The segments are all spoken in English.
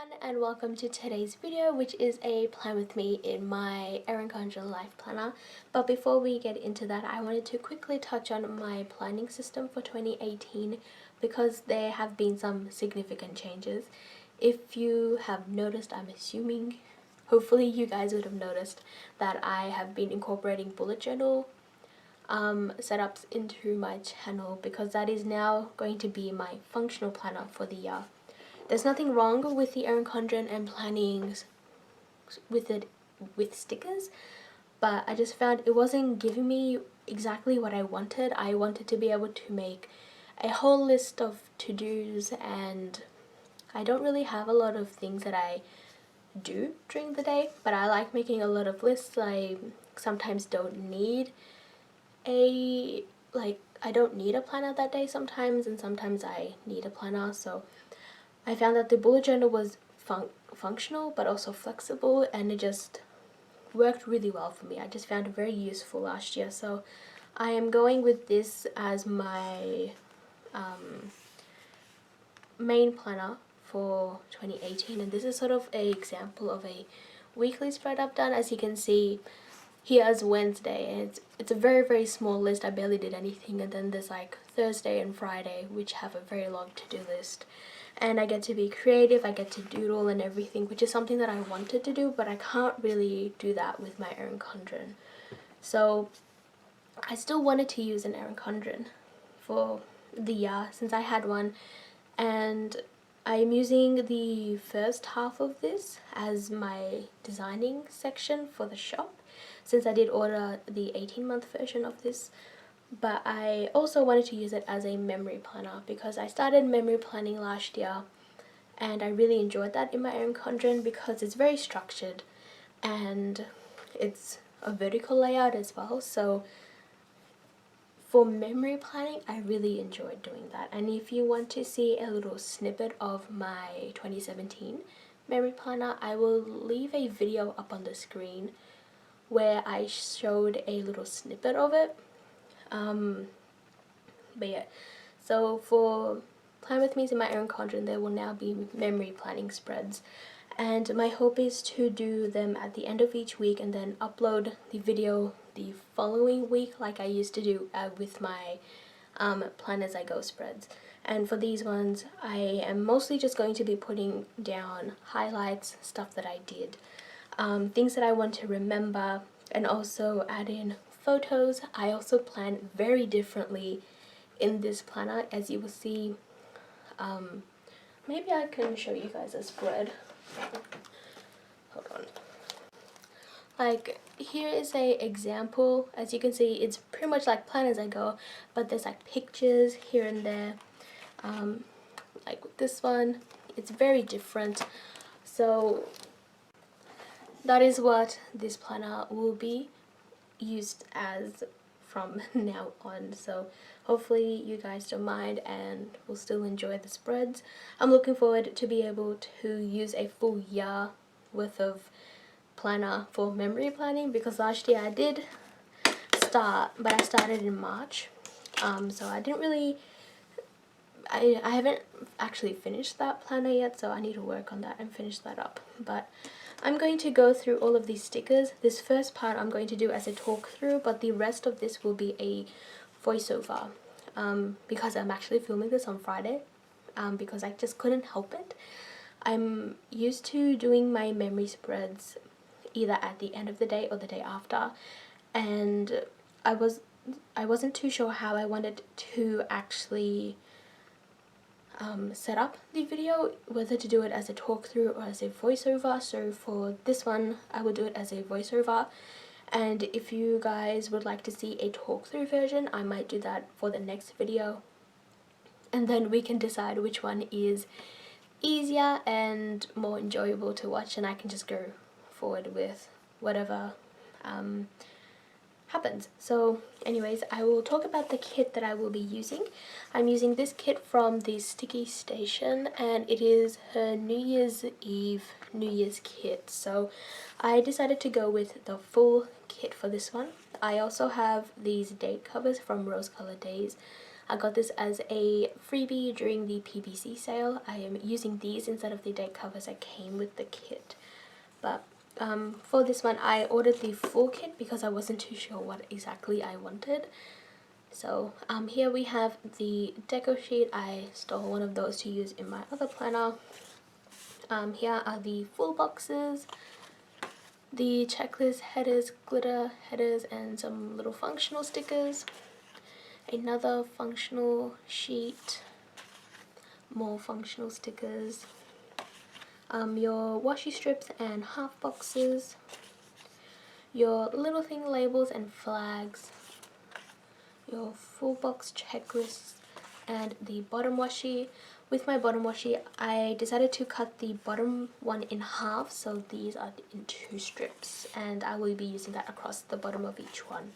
everyone, and welcome to today's video, which is a plan with me in my Erin Condren Life Planner. But before we get into that, I wanted to quickly touch on my planning system for 2018 because there have been some significant changes. If you have noticed, I'm assuming, hopefully you guys would have noticed that I have been incorporating bullet journal setups into my channel because that is now going to be my functional planner for the year. There's nothing wrong with the Erin Condren and planning with stickers, but I just found it wasn't giving me exactly what I wanted. I wanted to be able to make a whole list of to-dos, and I don't really have a lot of things that I do during the day, but I like making a lot of lists. I sometimes don't need I don't need a planner that day sometimes, and sometimes I need a planner. So I found that the bullet journal was functional but also flexible, and it just worked really well for me. I just found it very useful last year, so I am going with this as my main planner for 2018, and this is sort of an example of a weekly spread I've done. As you can see, here's Wednesday, and it's a very small list. I barely did anything, and then there's like Thursday and Friday, which have a very long to-do list. And I get to be creative, I get to doodle and everything, which is something that I wanted to do, but I can't really do that with my Erin Condren. So I still wanted to use an Erin Condren for the year since I had one, and I'm using the first half of this as my designing section for the shop, since I did order the 18-month version of this. But I also wanted to use it as a memory planner because I started memory planning last year, and I really enjoyed that in my Erin Condren because it's very structured and it's a vertical layout as well. So for memory planning, I really enjoyed doing that. And if you want to see a little snippet of my 2017 memory planner, I will leave a video up on the screen where I showed a little snippet of it. But yeah, so for Plan With Me's in my Erin Condren, there will now be memory planning spreads, and my hope is to do them at the end of each week and then upload the video the following week like I used to do with my Plan As I Go spreads. And for these ones, I am mostly just going to be putting down highlights, stuff that I did, things that I want to remember, and also add in photos. I also plan very differently in this planner, as you will see. Maybe I can show you guys a spread. Hold on. Like, here is a example. As you can see, it's pretty much like Plan As I Go, but there's like pictures here and there. Like with this one, it's very different. So that is what this planner will be used as from now on. So hopefully you guys don't mind and will still enjoy the spreads. I'm looking forward to be able to use a full year worth of planner for memory planning, because last year I did start, but I started in March, so I didn't really I haven't actually finished that planner yet, so I need to work on that and finish that up. But I'm going to go through all of these stickers. This first part I'm going to do as a talk through, but the rest of this will be a voiceover, because I'm actually filming this on Friday, because I just couldn't help it. I'm used to doing my memory spreads either at the end of the day or the day after, and I wasn't too sure how I wanted to actually set up the video, whether to do it as a talk through or as a voiceover. So for this one, I will do it as a voiceover, and if you guys would like to see a talk through version, I might do that for the next video, and then we can decide which one is easier and more enjoyable to watch, and I can just go forward with whatever happens. So anyways, I will talk about the kit that I will be using. I'm using this kit from TheStickyStation, and it is her New Year's Eve New Year's kit. So I decided to go with the full kit for this one. I also have these date covers from RoseColouredDaze. I got this as a freebie during the PBC sale. I am using these instead of the date covers that came with the kit. But for this one I ordered the full kit because I wasn't too sure what exactly I wanted. So here we have the deco sheet. I stole one of those to use in my other planner. Here are the full boxes, the checklist headers, glitter headers, and some little functional stickers. Another functional sheet, more functional stickers, your washi strips and half boxes, your little thing labels and flags, your full box checklists, and the bottom washi. With my bottom washi, I decided to cut the bottom one in half, so these are in 2 strips, and I will be using that across the bottom of each one.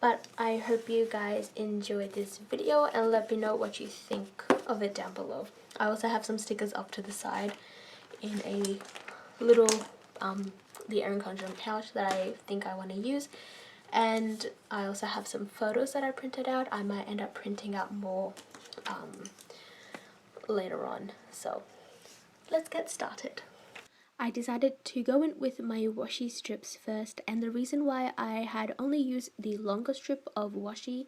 But I hope you guys enjoyed this video, and let me know what you think of it down below. I also have some stickers up to the side in a little the Erin Condren pouch that I think I want to use, and I also have some photos that I printed out. I might end up printing out more later on, so let's get started. I decided to go in with my washi strips first, and the reason why I had only used the longer strip of washi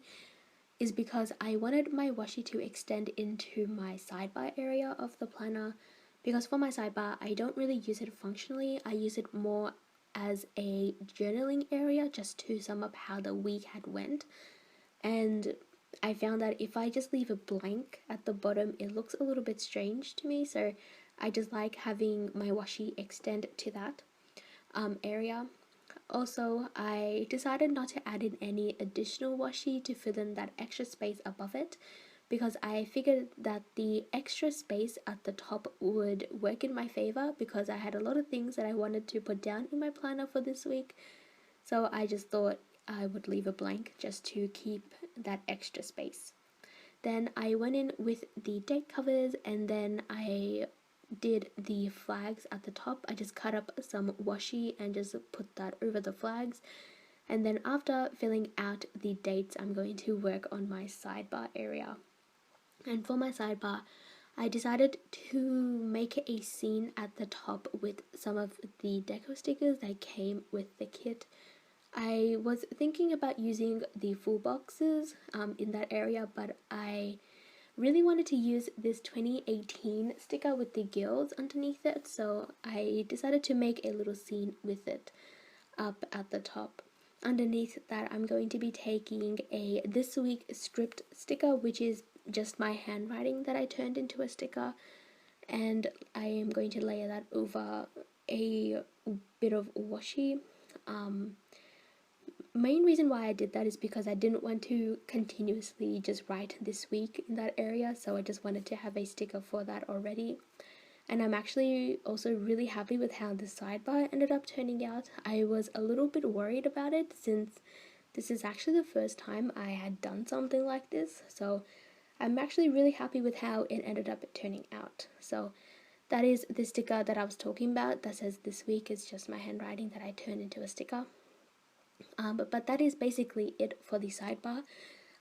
is because I wanted my washi to extend into my sidebar area of the planner, because for my sidebar I don't really use it functionally. I use it more as a journaling area just to sum up how the week had went, and I found that if I just leave it blank at the bottom it looks a little bit strange to me, so I just like having my washi extend to that area. Also, I decided not to add in any additional washi to fill in that extra space above it, because I figured that the extra space at the top would work in my favor, because I had a lot of things that I wanted to put down in my planner for this week. So I just thought I would leave it blank just to keep that extra space. Then I went in with the date covers, and then I did the flags at the top. I just cut up some washi and just put that over the flags, and then after filling out the dates I'm going to work on my sidebar area. And for my sidebar I decided to make a scene at the top with some of the deco stickers that came with the kit. I was thinking about using the full boxes in that area, but I really wanted to use this 2018 sticker with the girls underneath it, so I decided to make a little scene with it up at the top. Underneath that I'm going to be taking a This Week Script sticker, which is just my handwriting that I turned into a sticker, and I am going to layer that over a bit of washi. Main reason why I did that is because I didn't want to continuously just write this week in that area, so I just wanted to have a sticker for that already. And I'm actually also really happy with how the sidebar ended up turning out. I was a little bit worried about it since this is actually the first time I had done something like this, so I'm actually really happy with how it ended up turning out. So that is the sticker that I was talking about that says This Week is just my handwriting that I turned into a sticker. But that is basically it for the sidebar.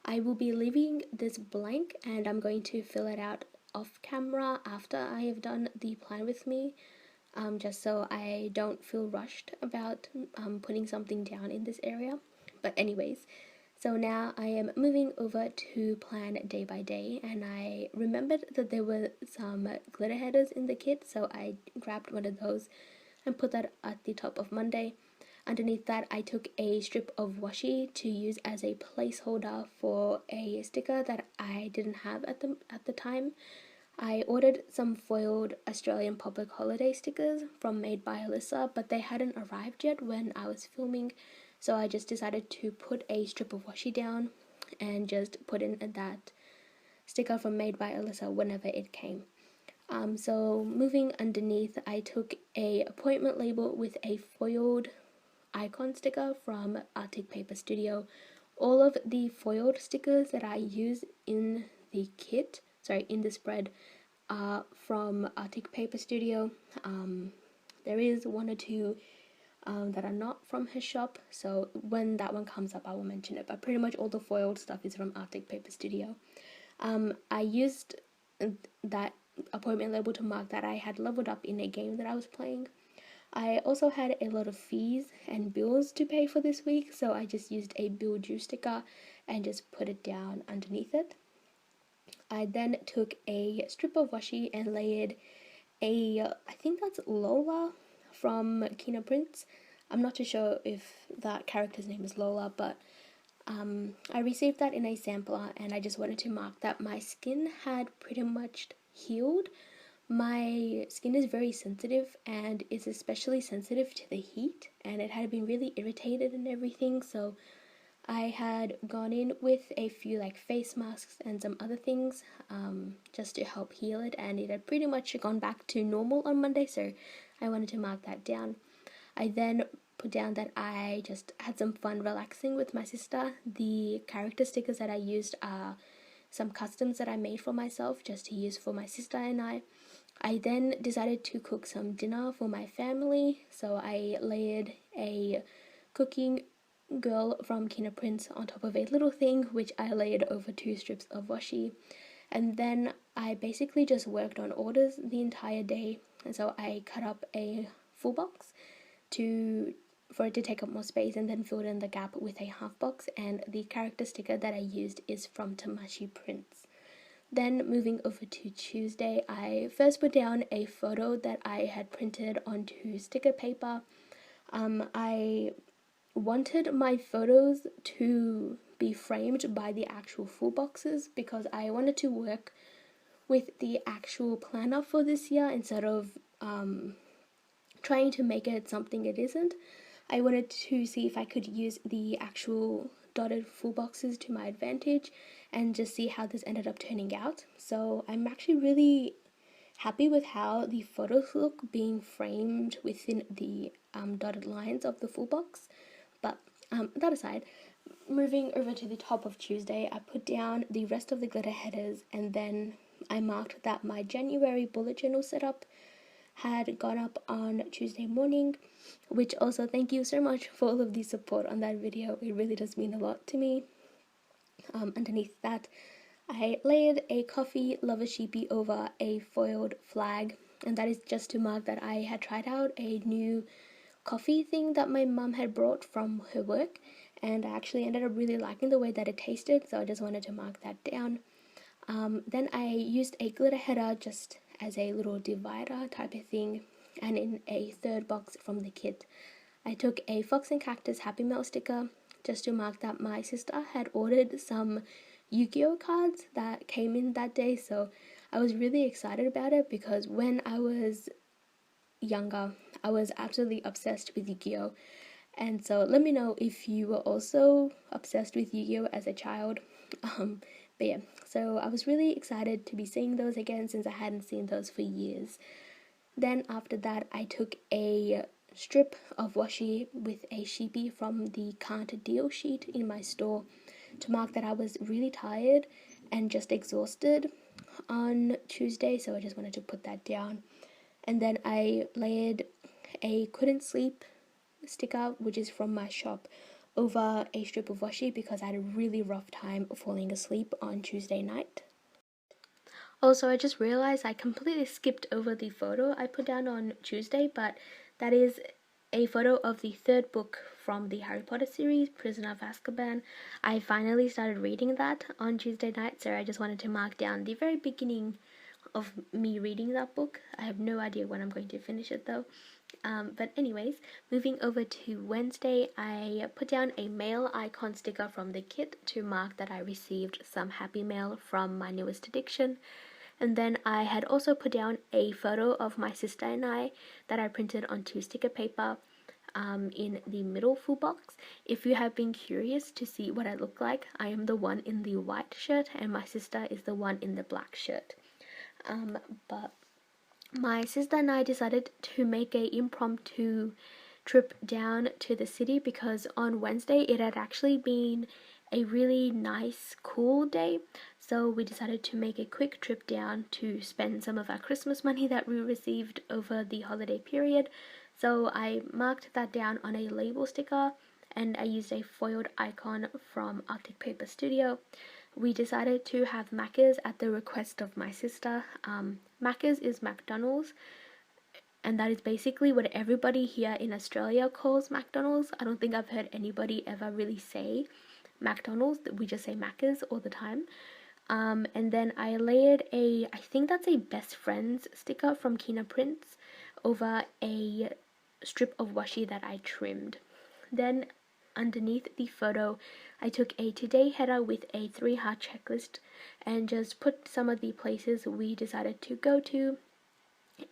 I will be leaving this blank, and I'm going to fill it out off camera after I have done the plan with me, just so I don't feel rushed about putting something down in this area. But anyways, so now I am moving over to plan day by day, and I remembered that there were some glitter headers in the kit, so I grabbed one of those and put that at the top of Monday. Underneath that I took a strip of washi to use as a placeholder for a sticker that I didn't have at the time. I ordered some foiled Australian public holiday stickers from Made by Alyssa, but they hadn't arrived yet when I was filming, so I just decided to put a strip of washi down and just put in that sticker from Made by Alyssa whenever it came. So moving underneath, I took a appointment label with a foiled icon sticker from ArcticPaperStudio. All of the foiled stickers that I use in the kit, in the spread, are from ArcticPaperStudio. There is one or two that are not from her shop, so when that one comes up I will mention it, but pretty much all the foiled stuff is from ArcticPaperStudio. I used that appointment label to mark that I had leveled up in a game that I was playing. I also had a lot of fees and bills to pay for this week, so I just used a bill due sticker and just put it down underneath it. I then took a strip of washi and layered I think that's Lola from KeenaPrints. I'm not too sure if that character's name is Lola, but I received that in a sampler, and I just wanted to mark that my skin had pretty much healed. My skin is very sensitive, and it's especially sensitive to the heat, and it had been really irritated and everything, so I had gone in with a few like face masks and some other things just to help heal it, and it had pretty much gone back to normal on Monday, so I wanted to mark that down. I then put down that I just had some fun relaxing with my sister. The character stickers that I used are some customs that I made for myself just to use for my sister and I. I then decided to cook some dinner for my family, so I layered a cooking girl from KeenaPrints on top of a little thing, which I layered over 2 strips of washi. And then I basically just worked on orders the entire day, and so I cut up a full box for it to take up more space, and then filled in the gap with a half box, and the character sticker that I used is from TamashiPrints. Then moving over to Tuesday, I first put down a photo that I had printed onto sticker paper. I wanted my photos to be framed by the actual full boxes because I wanted to work with the actual planner for this year instead of trying to make it something it isn't. I wanted to see if I could use the actual dotted full boxes to my advantage and just see how this ended up turning out. So I'm actually really happy with how the photos look being framed within the dotted lines of the full box. But that aside, moving over to the top of Tuesday, I put down the rest of the glitter headers, and then I marked that my January bullet journal setup had gone up on Tuesday morning, which also thank you so much for all of the support on that video. It really does mean a lot to me. Underneath that, I layered a coffee lover sheepy over a foiled flag, and that is just to mark that I had tried out a new coffee thing that my mum had brought from her work, and I actually ended up really liking the way that it tasted, so I just wanted to mark that down. Then I used a glitter header just as a little divider type of thing, and in a third box from the kit I took a FoxAndCactus Happy Mail sticker just to mark that my sister had ordered some Yu-Gi-Oh cards that came in that day, so I was really excited about it because when I was younger I was absolutely obsessed with Yu-Gi-Oh, and so let me know if you were also obsessed with Yu-Gi-Oh as a child. But yeah, so I was really excited to be seeing those again since I hadn't seen those for years. Then after that I took a strip of washi with a sheepy from the Can't Deal sheet in my store to mark that I was really tired and just exhausted on Tuesday, so I just wanted to put that down. And then I layered a couldn't sleep sticker, which is from my shop, over a strip of washi because I had a really rough time falling asleep on Tuesday night. Also, I just realized I completely skipped over the photo I put down on Tuesday, but that is a photo of the 3rd book from the Harry Potter series, Prisoner of Azkaban. I finally started reading that on Tuesday night, so I just wanted to mark down the very beginning of me reading that book. I have no idea when I'm going to finish it though. But anyways, moving over to Wednesday, I put down a mail icon sticker from the kit to mark that I received some happy mail from MyNewestAddiction. And then I had also put down a photo of my sister and I that I printed onto sticker paper in the middle full box. If you have been curious to see what I look like, I am the one in the white shirt and my sister is the one in the black shirt. But my sister and I decided to make an impromptu trip down to the city because on Wednesday it had actually been a really nice, cool day. So we decided to make a quick trip down to spend some of our Christmas money that we received over the holiday period. So I marked that down on a label sticker, and I used a foiled icon from ArcticPaperStudio. We decided to have Macca's at the request of my sister. Macca's is McDonald's, and that is basically what everybody here in Australia calls McDonald's. I don't think I've heard anybody ever really say McDonald's. We just say Macca's all the time. And then I layered I think that's a best friends sticker from KeenaPrints over a strip of washi that I trimmed. Then underneath the photo, I took a today header with a 3-heart checklist and just put some of the places we decided to go to.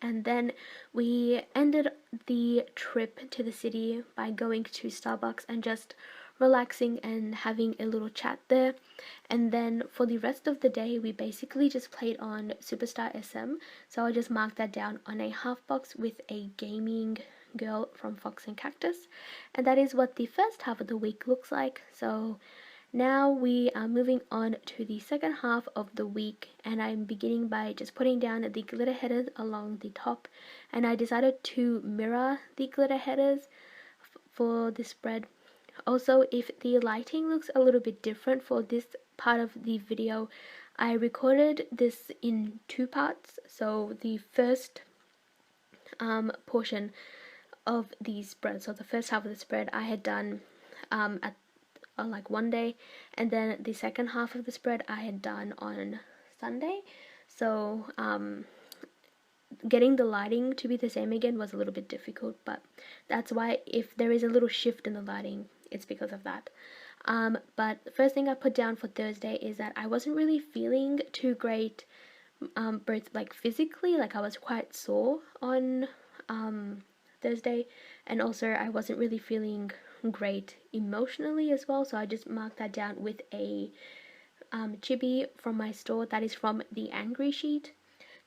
And then we ended the trip to the city by going to Starbucks and just relaxing and having a little chat there. And then for the rest of the day, we basically just played on Superstar SM. So I just marked that down on a half box with a gaming girl from FoxAndCactus. And that is what the first half of the week looks like. So now we are moving on to the second half of the week, and I'm beginning by just putting down the glitter headers along the top. And I decided to mirror the glitter headers for this spread. Also, if the lighting looks a little bit different for this part of the video, I recorded this in 2 parts. So the first portion of the spread, so the first half of the spread I had done at like one day, and then the second half of the spread I had done on Sunday. So getting the lighting to be the same again was a little bit difficult, but that's why if there is a little shift in the lighting, it's because of that. But the first thing I put down for Thursday is that I wasn't really feeling too great, both like physically, like I was quite sore on Thursday, and also I wasn't really feeling great emotionally as well. So I just marked that down with a chibi from my store that is from the Angry Sheet.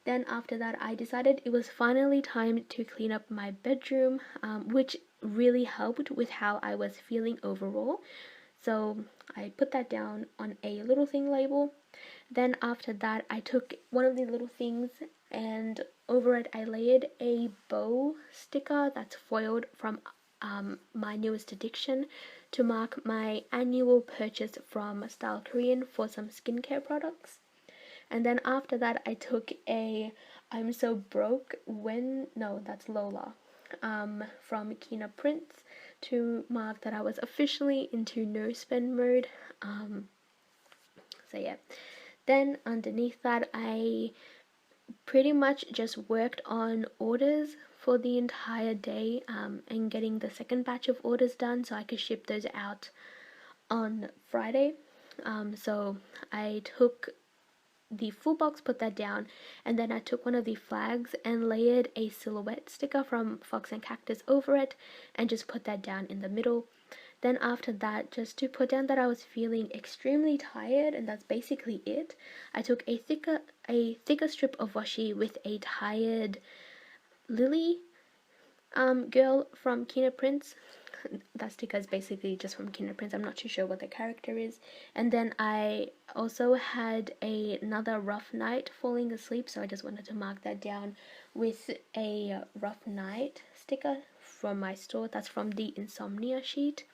Then after that, I decided it was finally time to clean up my bedroom, which really helped with how I was feeling overall. So I put that down on a little thing label. Then after that, I took one of the little things and over it I layered a bow sticker that's foiled from MyNewestAddiction to mark my annual purchase from Style Korean for some skincare products. And then after that, I took a I'm so broke when, no, that's Lola, from KeenaPrints to mark that I was officially into no spend mode. So yeah. Then underneath that, I pretty much just worked on orders for the entire day, and getting the second batch of orders done so I could ship those out on Friday. So I took the full box, put that down, and then I took one of the flags and layered a silhouette sticker from FoxAndCactus over it and just put that down in the middle. Then after that, just to put down that I was feeling extremely tired, and that's basically it, I took a thicker strip of washi with a tired Lily girl from KeenaPrints. That sticker is basically just from KeenaPrints. I'm not too sure what the character is. And then I also had another rough night falling asleep, so I just wanted to mark that down with a rough night sticker from my store. That's from the Insomnia Sheet.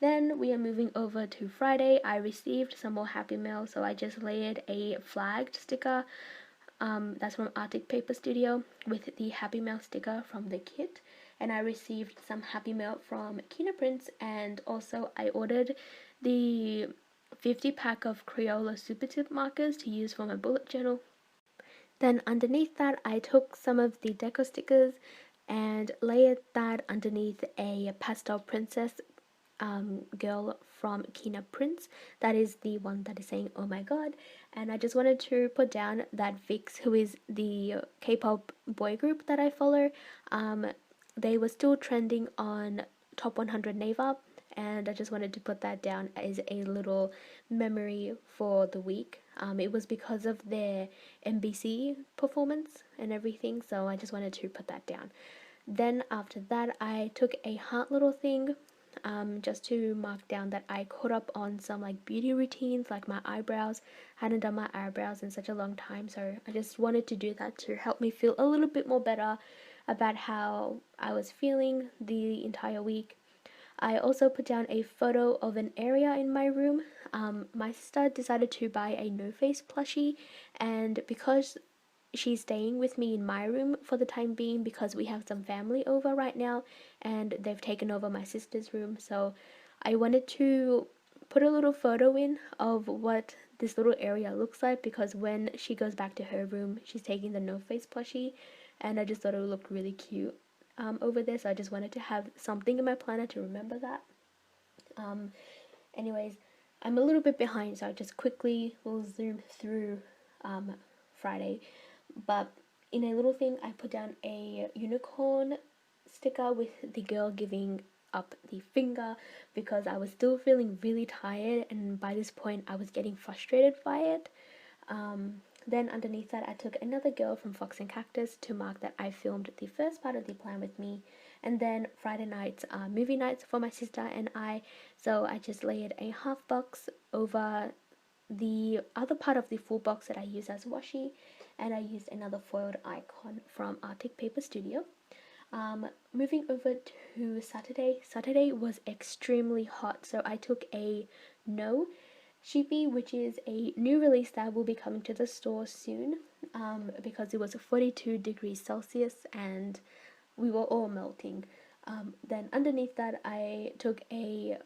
Then we are moving over to Friday. I received some more Happy Mail, so I just layered a flagged sticker. That's from ArcticPaperStudio with the Happy Mail sticker from the kit. And I received some Happy Mail from KeenaPrints, and also I ordered the 50-pack of Crayola Super Tip markers to use for my bullet journal. Then underneath that, I took some of the deco stickers and layered that underneath a pastel princess girl from KeenaPrints. That is the one that is saying oh my god. And I just wanted to put down that Vix, who is the K-pop boy group that I follow, they were still trending on Top 100 Naver, and I just wanted to put that down as a little memory for the week. It was because of their MBC performance and everything, so I just wanted to put that down. Then after that, I took a heart little thing, just to mark down that I caught up on some like beauty routines, like my eyebrows. Hadn't done my eyebrows in such a long time, so I just wanted to do that to help me feel a little bit more better about how I was feeling the entire week. I also put down a photo of an area in my room. My sister decided to buy a no-face plushie, and because she's staying with me in my room for the time being, because we have some family over right now and they've taken over my sister's room, so I wanted to put a little photo in of what this little area looks like, because when she goes back to her room she's taking the no face plushie, and I just thought it looked really cute over there, so I just wanted to have something in my planner to remember that. Anyways, I'm a little bit behind, so I just quickly will zoom through Friday. But in a little thing, I put down a unicorn sticker with the girl giving up the finger, because I was still feeling really tired, and by this point I was getting frustrated by it. Then underneath that, I took another girl from FoxAndCactus to mark that I filmed the first part of the plan with me. And then Friday nights are movie nights for my sister and I, so I just layered a half box over the other part of the full box that I use as washi, and I used another foiled icon from ArcticPaperStudio. Moving over to Saturday. Saturday was extremely hot, so I took a No Sheepy, which is a new release that will be coming to the store soon, because it was 42 degrees Celsius and we were all melting. Then underneath that, I took a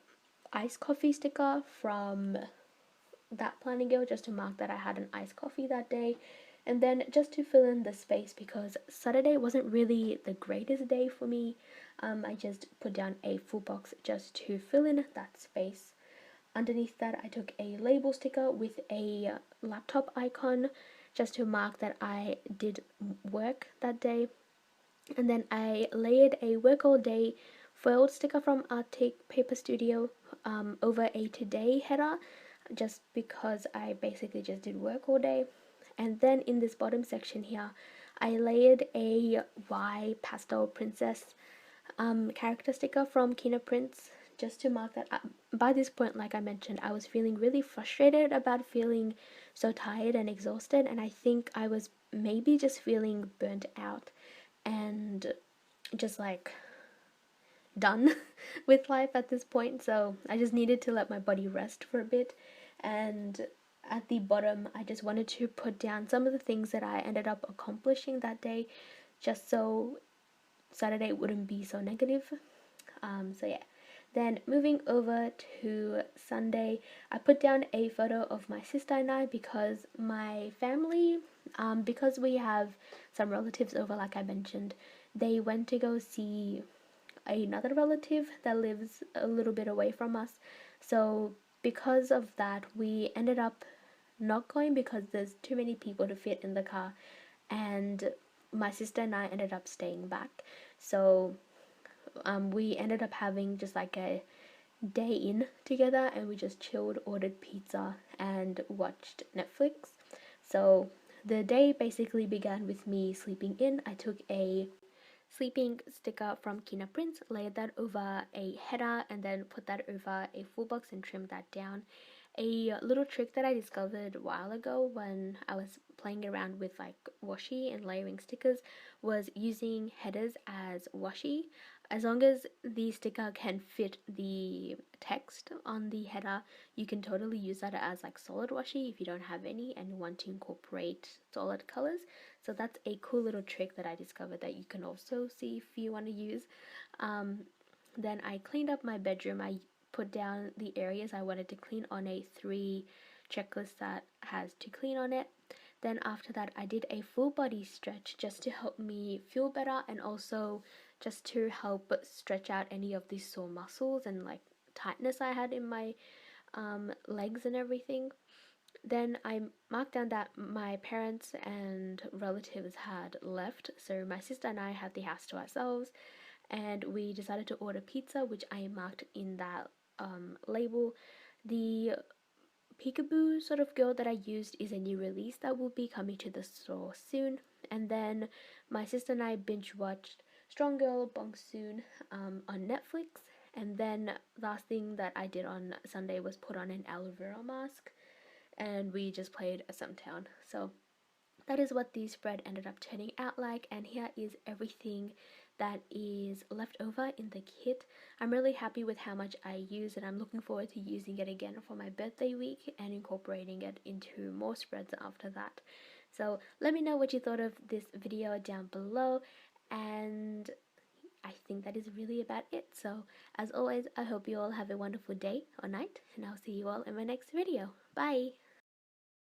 iced coffee sticker from ThatPlannerGirl, just to mark that I had an iced coffee that day. And then just to fill in the space, because Saturday wasn't really the greatest day for me, I just put down a full box just to fill in that space. Underneath that, I took a label sticker with a laptop icon just to mark that I did work that day. And then I layered a work all day foiled sticker from ArcticPaperStudio over a today header, just because I basically just did work all day. And then in this bottom section here, I layered a Y pastel princess character sticker from KeenaPrints, just to mark that by this point, like I mentioned, I was feeling really frustrated about feeling so tired and exhausted, and I think I was maybe just feeling burnt out and just like done with life at this point, so I just needed to let my body rest for a bit. And at the bottom, I just wanted to put down some of the things that I ended up accomplishing that day, just so Saturday wouldn't be so negative. So yeah. Then moving over to Sunday, I put down a photo of my sister and I, because my family, because we have some relatives over, like I mentioned, they went to go see another relative that lives a little bit away from us. So because of that, we ended up not going, because there's too many people to fit in the car, and my sister and I ended up staying back. So we ended up having just like a day in together, and we just chilled, ordered pizza, and watched Netflix. So the day basically began with me sleeping in. I took a sleeping sticker from KeenaPrints, layered that over a header, and then put that over a full box and trimmed that down. A little trick that I discovered a while ago when I was playing around with like washi and layering stickers was using headers as washi. As long as the sticker can fit the text on the header, you can totally use that as like solid washi if you don't have any and want to incorporate solid colors. So that's a cool little trick that I discovered that you can also see if you want to use. Then I cleaned up my bedroom. I put down the areas I wanted to clean on a 3 checklist that has to clean on it. Then after that, I did a full body stretch just to help me feel better, and also just to help stretch out any of these sore muscles and like tightness I had in my legs and everything. Then I marked down that my parents and relatives had left, so my sister and I had the house to ourselves, and we decided to order pizza, which I marked in that label. The peekaboo sort of girl that I used is a new release that will be coming to the store soon. And then my sister and I binge watched Strong Girl Bong Soon on Netflix. And then last thing that I did on Sunday was put on an aloe vera mask, and we just played a Town. So that is what the spread ended up turning out like, and here is everything that is left over in the kit. I'm really happy with how much I used, and I'm looking forward to using it again for my birthday week and incorporating it into more spreads after that. So let me know what you thought of this video down below, and I think that is really about it. So as always, I hope you all have a wonderful day or night, and I'll see you all in my next video. Bye!